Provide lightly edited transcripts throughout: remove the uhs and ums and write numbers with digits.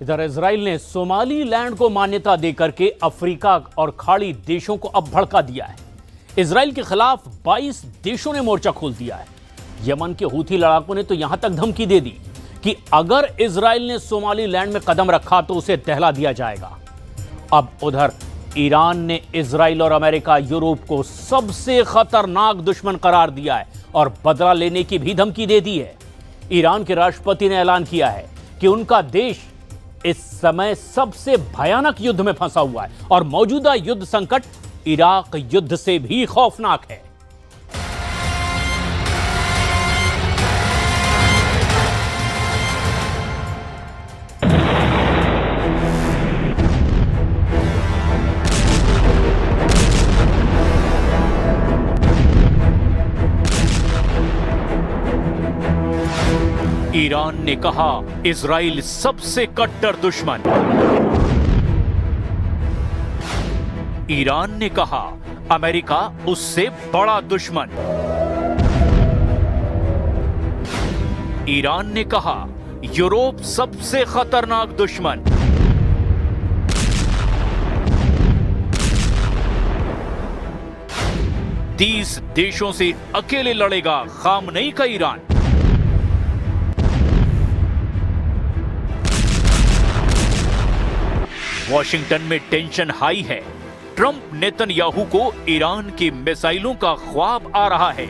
इधर इजराइल ने सोमालीलैंड को मान्यता देकर के अफ्रीका और खाड़ी देशों को अब भड़का दिया है। इजराइल के खिलाफ 22 देशों ने मोर्चा खोल दिया है। यमन के हूथी लड़ाकों ने तो यहां तक धमकी दे दी कि अगर इजराइल ने सोमालीलैंड में कदम रखा तो उसे दहला दिया जाएगा। अब उधर ईरान ने इजराइल और अमेरिका, यूरोप को सबसे खतरनाक दुश्मन करार दिया है और बदला लेने की भी धमकी दे दी है। ईरान के राष्ट्रपति ने ऐलान किया है कि उनका देश इस समय सबसे भयानक युद्ध में फंसा हुआ है और मौजूदा युद्ध संकट इराक युद्ध से भी खौफनाक है। ईरान ने कहा इजराइल सबसे कट्टर दुश्मन। ईरान ने कहा अमेरिका उससे बड़ा दुश्मन। ईरान ने कहा यूरोप सबसे खतरनाक दुश्मन। तीस देशों से अकेले लड़ेगा खामनेई का ईरान। वॉशिंगटन में टेंशन हाई है। ट्रंप नेतन्याहू को ईरान की मिसाइलों का ख्वाब आ रहा है।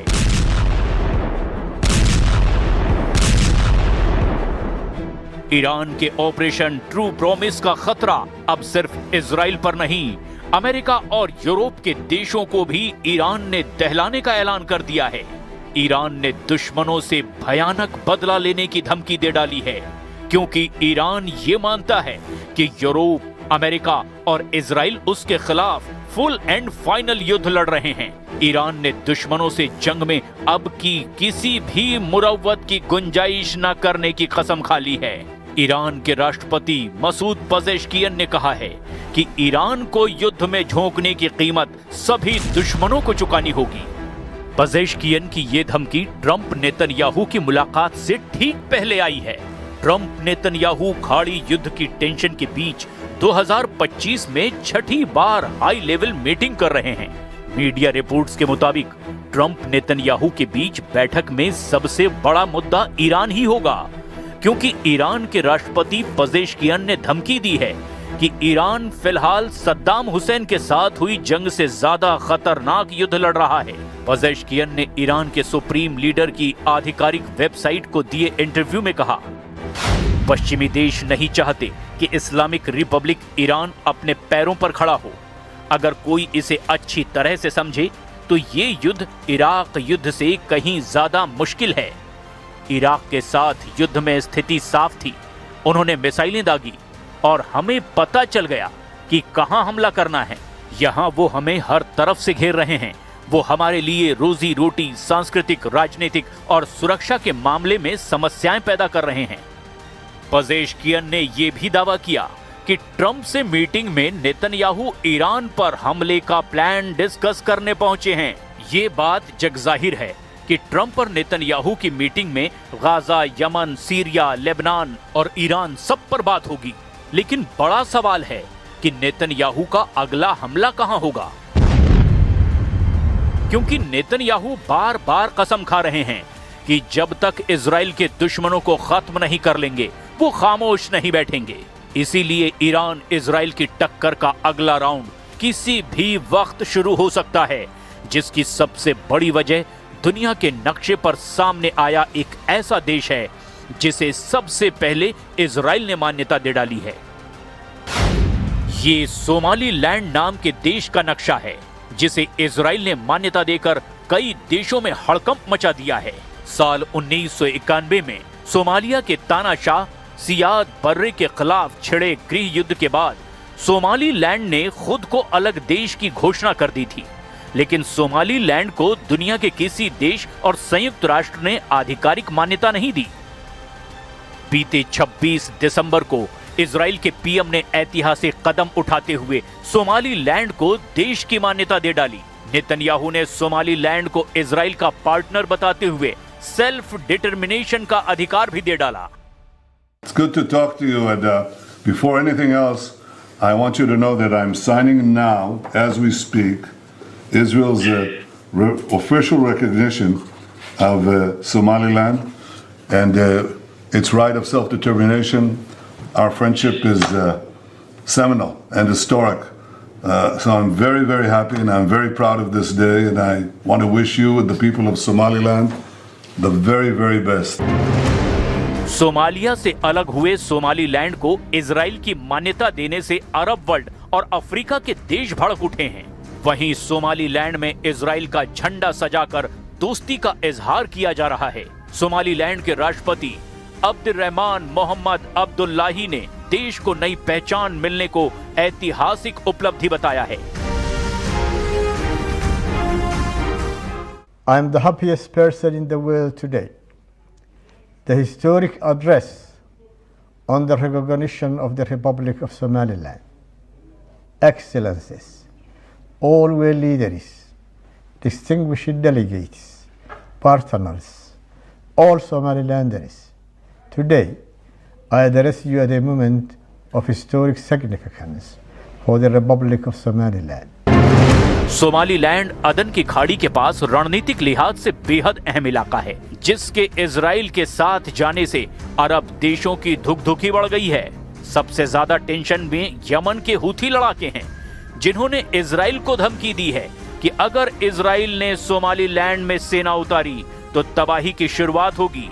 ईरान के ऑपरेशन ट्रू प्रॉमिस का खतरा अब सिर्फ इजराइल पर नहीं, अमेरिका और यूरोप के देशों को भी ईरान ने दहलाने का ऐलान कर दिया है। ईरान ने दुश्मनों से भयानक बदला लेने की धमकी दे डाली है, क्योंकि ईरान ये मानता है कि यूरोप, अमेरिका और इजराइल उसके खिलाफ फुल एंड फाइनल युद्ध लड़ रहे हैं। ईरान ने दुश्मनों से जंग में अब की किसी भी मुरव्वत की गुंजाइश न करने की कसम खा ली है। ईरान के राष्ट्रपति मसूद पजेश्कियन ने कहा है कि ईरान को युद्ध में झोंकने की कीमत सभी दुश्मनों को चुकानी होगी। पजेश्कियन की ये धमकी ट्रंप नेतन्याहू की मुलाकात से ठीक पहले आई है। ट्रंप नेतन्याहू खाड़ी युद्ध की टेंशन के बीच 2025 में छठी बार हाई लेवल मीटिंग कर रहे हैं। मीडिया रिपोर्ट्स के मुताबिक ट्रंप नेतन्याहू के बीच बैठक में सबसे बड़ा मुद्दा ईरान ही होगा, क्योंकि ईरान के राष्ट्रपति पजेश्कियन ने धमकी दी है कि ईरान फिलहाल सद्दाम हुसैन के साथ हुई जंग से ज्यादा खतरनाक युद्ध लड़ रहा है। पजेश्कियन ने ईरान के सुप्रीम लीडर की आधिकारिक वेबसाइट को दिए इंटरव्यू में कहा, पश्चिमी देश नहीं चाहते कि इस्लामिक रिपब्लिक ईरान अपने पैरों पर खड़ा हो। अगर कोई इसे अच्छी तरह से समझे तो ये युद्ध इराक युद्ध से कहीं ज्यादा मुश्किल है। इराक के साथ युद्ध में स्थिति साफ थी। उन्होंने मिसाइलें दागी और हमें पता चल गया कि कहां हमला करना है। यहां वो हमें हर तरफ से घेर रहे हैं। वो हमारे लिए रोजी रोटी, सांस्कृतिक, राजनीतिक और सुरक्षा के मामले में समस्याएं पैदा कर रहे हैं। पजेश्कियन ने यह भी दावा किया कि ट्रंप से मीटिंग में नेतन्याहू ईरान पर हमले का प्लान डिस्कस करने पहुंचे हैं। ये बात जगजाहिर है कि ट्रंप और नेतन्याहू की मीटिंग में गाजा, यमन, सीरिया, लेबनान और ईरान सब पर बात होगी। लेकिन बड़ा सवाल है कि नेतन्याहू का अगला हमला कहां होगा, क्योंकि नेतन्याहू बार बार कसम खा रहे हैं कि जब तक इजराइल के दुश्मनों को खत्म नहीं कर लेंगे वो खामोश नहीं बैठेंगे। इसीलिए ईरान इजराइल की टक्कर का अगला राउंड किसी भी वक्त शुरू हो सकता है, जिसकी सबसे बड़ी वजह दुनिया के नक्शे पर सामने आया एक ऐसा देश है जिसे सबसे पहले इजराइल ने मान्यता दे डाली है। ये सोमालीलैंड नाम के देश का नक्शा है, जिसे इजराइल ने मान्यता देकर कई देशों में हड़कंप मचा दिया है। साल 1991 में सोमालिया के तानाशाह सियाद बर्रे के खिलाफ छिड़े गृह युद्ध के बाद सोमालीलैंड ने खुद को अलग देश की घोषणा कर दी थी, लेकिन सोमालीलैंड को दुनिया के किसी देश और संयुक्त राष्ट्र ने आधिकारिक मान्यता नहीं दी। बीते 26 दिसंबर को इजराइल के पीएम ने ऐतिहासिक कदम उठाते हुए सोमालीलैंड को देश की मान्यता दे डाली। नेतन्याहू ने सोमालीलैंड को इजराइल का पार्टनर बताते हुए सेल्फ डिटर्मिनेशन का अधिकार भी दे डाला। It's good to talk to you, and Before anything else, I want you to know that I'm signing now, as we speak, Israel's official recognition of Somaliland and its right of self-determination. Our friendship is seminal and historic. So I'm very, very happy and I'm very proud of this day, and I want to wish you and the people of Somaliland the very, very best. Somalia से अलग हुए Somaliland को Israel की मान्यता देने से Arab world और Africa के देश भड़क उठे हैं। वहीं सोमालीलैंड में इजराइल का झंडा सजाकर दोस्ती का इजहार किया जा रहा है। सोमालीलैंड के राष्ट्रपति अब्दुर्रहमान मोहम्मद अब्दुल्लाही ने देश को नई पहचान मिलने को ऐतिहासिक उपलब्धि बताया है। I am the happiest person in the world today. The historic address on the recognition of the Republic of Somaliland. Excellencies, all world leaders, distinguished delegates, partners, all Somalilanders. Today, I address you at a moment of historic significance for the Republic of Somaliland. Somaliland अदन की खाड़ी के पास रणनीतिक लिहाज से बेहद अहम इलाका है, जिसके इजराइल के साथ जाने से अरब देशों की धुकधुकी बढ़ गई है। सबसे ज्यादा टेंशन में यमन के हूथी लड़ाके हैं, जिन्होंने इजराइल को धमकी दी है कि अगर इजराइल ने सोमालीलैंड में सेना उतारी तो तबाही की शुरुआत होगी।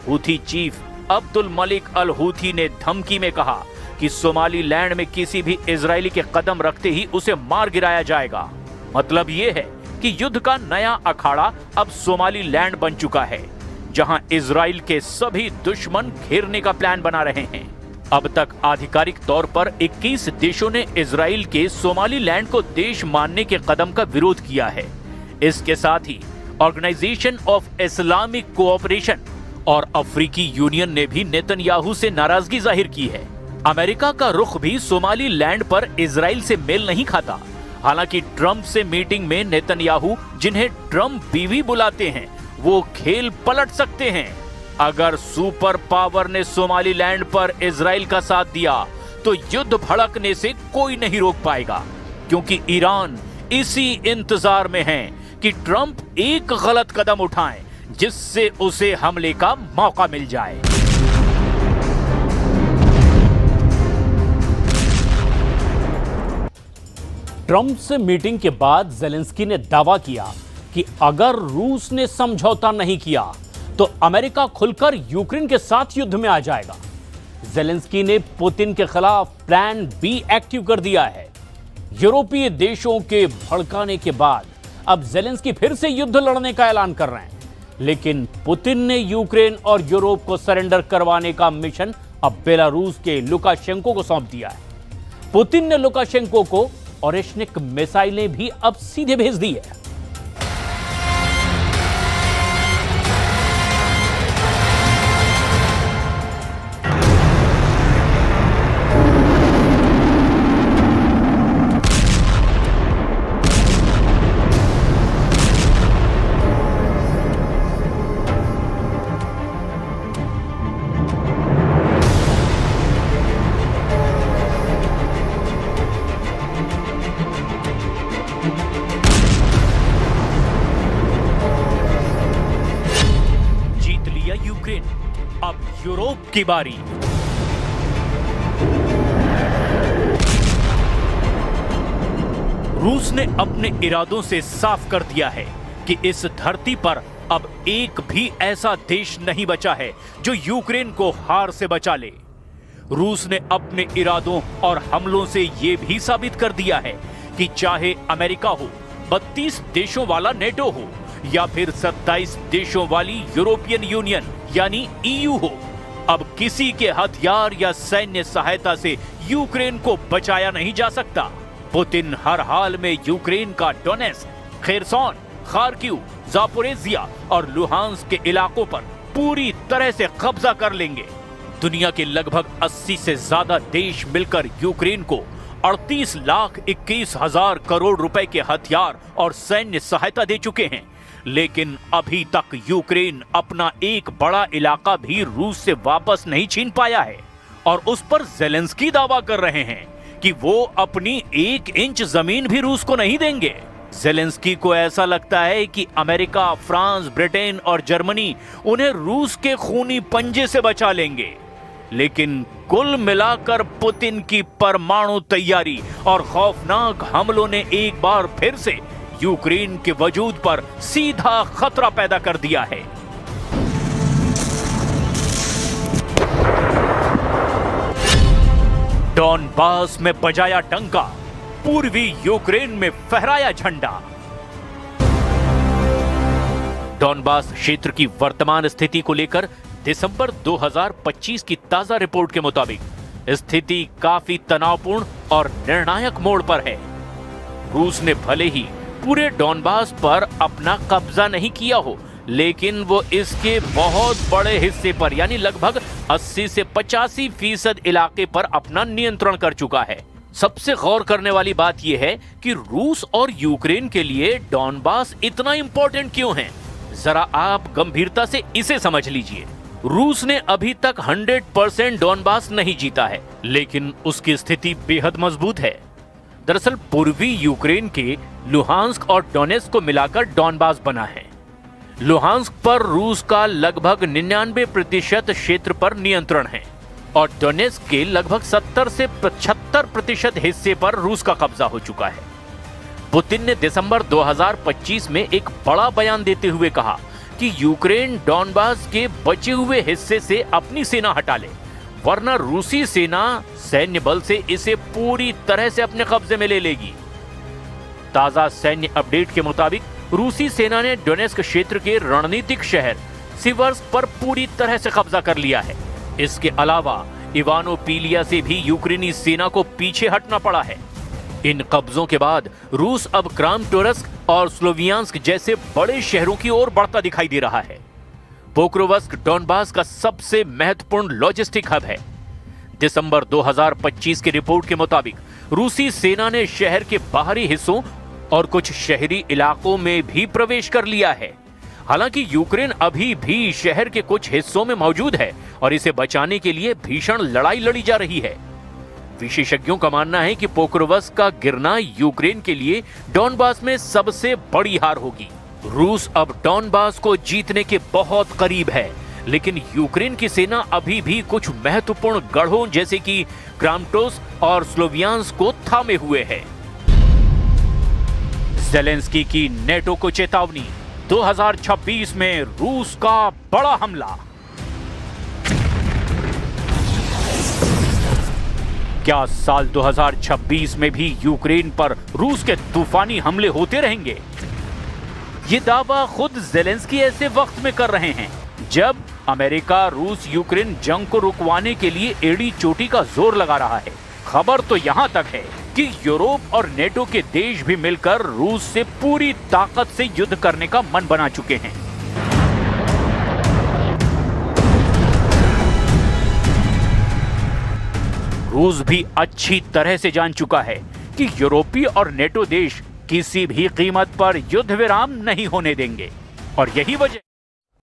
हूथी चीफ अब्दुल मलिक अल हूथी ने धमकी में कहा कि सोमालीलैंड में किसी भी इजरायली के कदम रखते ही उसे मार गिराया जाएगा। मतलब ये है कि युद्ध का नया अखाड़ा अब सोमालीलैंड बन चुका है, जहां इजराइल के सभी दुश्मन घेरने का प्लान बना रहे हैं। अब तक आधिकारिक तौर पर 21 देशों ने इजराइल के सोमालीलैंड को देश मानने के कदम का विरोध किया है। इसके साथ ही ऑर्गेनाइजेशन ऑफ इस्लामिक कोऑपरेशन और अफ्रीकी यूनियन ने भी नेतन्याहू से नाराजगी जाहिर की है। अमेरिका का रुख भी सोमालीलैंड पर इजराइल से मेल नहीं खाता। हालांकि ट्रंप से मीटिंग में नेतन्याहू, जिन्हें ट्रंप बीवी बुलाते हैं, वो खेल पलट सकते हैं। अगर सुपर पावर ने सोमालीलैंड पर इजराइल का साथ दिया तो युद्ध भड़कने से कोई नहीं रोक पाएगा, क्योंकि ईरान इसी इंतजार में है कि ट्रंप एक गलत कदम उठाए जिससे उसे हमले का मौका मिल जाए। ट्रंप से मीटिंग के बाद ज़ेलेंस्की ने दावा किया कि अगर रूस ने समझौता नहीं किया तो अमेरिका खुलकर यूक्रेन के साथ युद्ध में आ जाएगा। ज़ेलेंस्की ने पुतिन के खिलाफ प्लान बी एक्टिव कर दिया है। यूरोपीय देशों के भड़काने के बाद अब ज़ेलेंस्की फिर से युद्ध लड़ने का ऐलान कर रहे हैं, लेकिन पुतिन ने यूक्रेन और यूरोप को सरेंडर करवाने का मिशन अब बेलारूस के लुकाशेंको को सौंप दिया है। पुतिन ने लुकाशेंको को ओरेशनिक मिसाइलें भी अब सीधे भेज दी है। अब यूरोप की बारी। रूस ने अपने इरादों से साफ कर दिया है कि इस धरती पर अब एक भी ऐसा देश नहीं बचा है जो यूक्रेन को हार से बचा ले। रूस ने अपने इरादों और हमलों से यह भी साबित कर दिया है कि चाहे अमेरिका हो, 32 देशों वाला नेटो हो, या फिर 27 देशों वाली यूरोपियन यूनियन यानी ईयू हो, अब किसी के हथियार या सैन्य सहायता से यूक्रेन को बचाया नहीं जा सकता। पुतिन हर हाल में यूक्रेन का डोनेस्क, खेरसोन, खार्किव, जापोरेजिया और लुहांस्क के इलाकों पर पूरी तरह से कब्जा कर लेंगे। दुनिया के लगभग 80 से ज्यादा देश मिलकर यूक्रेन को 38,21,000 करोड़ रुपए के हथियार और सैन्य सहायता दे चुके हैं, लेकिन अभी तक यूक्रेन अपना एक बड़ा इलाका भी रूस से वापस नहीं छीन पाया है और उस पर ज़ेलेंस्की दावा कर रहे हैं कि वो अपनी 1 इंच जमीन भी रूस को नहीं देंगे। ज़ेलेंस्की को ऐसा लगता है कि अमेरिका, फ्रांस, ब्रिटेन और जर्मनी उन्हें रूस के खूनी पंजे से बचा लेंगे। लेकिन कुल मिलाकर पुतिन की परमाणु तैयारी और खौफनाक हमलों ने एक बार फिर से यूक्रेन के वजूद पर सीधा खतरा पैदा कर दिया है। डॉनबास में बजाया डंका, पूर्वी यूक्रेन में फहराया झंडा। डॉनबास क्षेत्र की वर्तमान स्थिति को लेकर दिसंबर 2025 की ताजा रिपोर्ट के मुताबिक स्थिति काफी तनावपूर्ण और निर्णायक मोड़ पर है। रूस ने भले ही पूरे डॉनबास पर अपना कब्जा नहीं किया हो, लेकिन वो इसके बहुत बड़े हिस्से पर यानी लगभग 80 से 85% इलाके पर अपना नियंत्रण कर चुका है। सबसे गौर करने वाली बात यह है कि रूस और यूक्रेन के लिए डॉनबास इतना इंपॉर्टेंट क्यों है। जरा आप गंभीरता से इसे समझ लीजिए। रूस ने अभी तक 100% डॉनबास नहीं जीता है, लेकिन उसकी स्थिति बेहद मजबूत है। दरअसल पूर्वी यूक्रेन के लुहांस्क और डोनेस्क को मिलाकर डॉनबास बना है। लुहांस्क पर रूस का लगभग 99% क्षेत्र पर नियंत्रण है और डोनेस्क के लगभग 70 से 75% हिस्से पर रूस का कब्जा हो चुका है। पुतिन ने दिसंबर 2025 में एक बड़ा बयान देते हुए कहा कि यूक्रेन डॉनबास के बचे हुए हिस्से से अपनी सेना हटा ले, वरना रूसी सेना सैन्य बल से इसे पूरी तरह से अपने कब्जे में ले लेगी। ताजा सैन्य अपडेट के मुताबिक रूसी सेना ने डोनेस्क क्षेत्र के रणनीतिक शहर सिवर्स्क पर पूरी तरह से कब्जा कर लिया है। इसके अलावा इवानोपिलिया से भी यूक्रेनी सेना को पीछे हटना पड़ा है। इन कब्जों के बाद रूस अब क्रामाटोर्स्क और स्लोवियांस्क जैसे बड़े शहरों की ओर बढ़ता दिखाई दे रहा है। पोक्रोवस्क डॉनबास का सबसे महत्वपूर्ण लॉजिस्टिक हब है। दिसंबर 2025 की रिपोर्ट के मुताबिक रूसी सेना ने शहर के बाहरी हिस्सों और कुछ शहरी इलाकों में भी प्रवेश कर लिया है। हालांकि यूक्रेन अभी भी शहर के कुछ हिस्सों में मौजूद है और इसे बचाने के लिए भीषण लड़ाई लड़ी जा रही है। विशेषज्ञों का मानना है कि पोक्रोवस्क का गिरना यूक्रेन के लिए डॉनबास में सबसे बड़ी हार होगी। रूस अब डॉनबास को जीतने के बहुत करीब है, लेकिन यूक्रेन की सेना अभी भी कुछ महत्वपूर्ण गढ़ों जैसे कि क्रामाटोर्स्क और स्लोवियांस्क को थामे हुए है। ज़ेलेंस्की की नेटो को चेतावनी, 2026 में रूस का बड़ा हमला। क्या साल 2026 में भी यूक्रेन पर रूस के तूफानी हमले होते रहेंगे? ये दावा खुद ज़ेलेंस्की ऐसे वक्त में कर रहे हैं जब अमेरिका रूस यूक्रेन जंग को रुकवाने के लिए एड़ी चोटी का जोर लगा रहा है। खबर तो यहां तक है कि यूरोप और नेटो के देश भी मिलकर रूस से पूरी ताकत से युद्ध करने का मन बना चुके हैं। रूस भी अच्छी तरह से जान चुका है कि यूरोपीय और नेटो देश किसी भी कीमत पर युद्ध विराम नहीं होने देंगे और यही वजह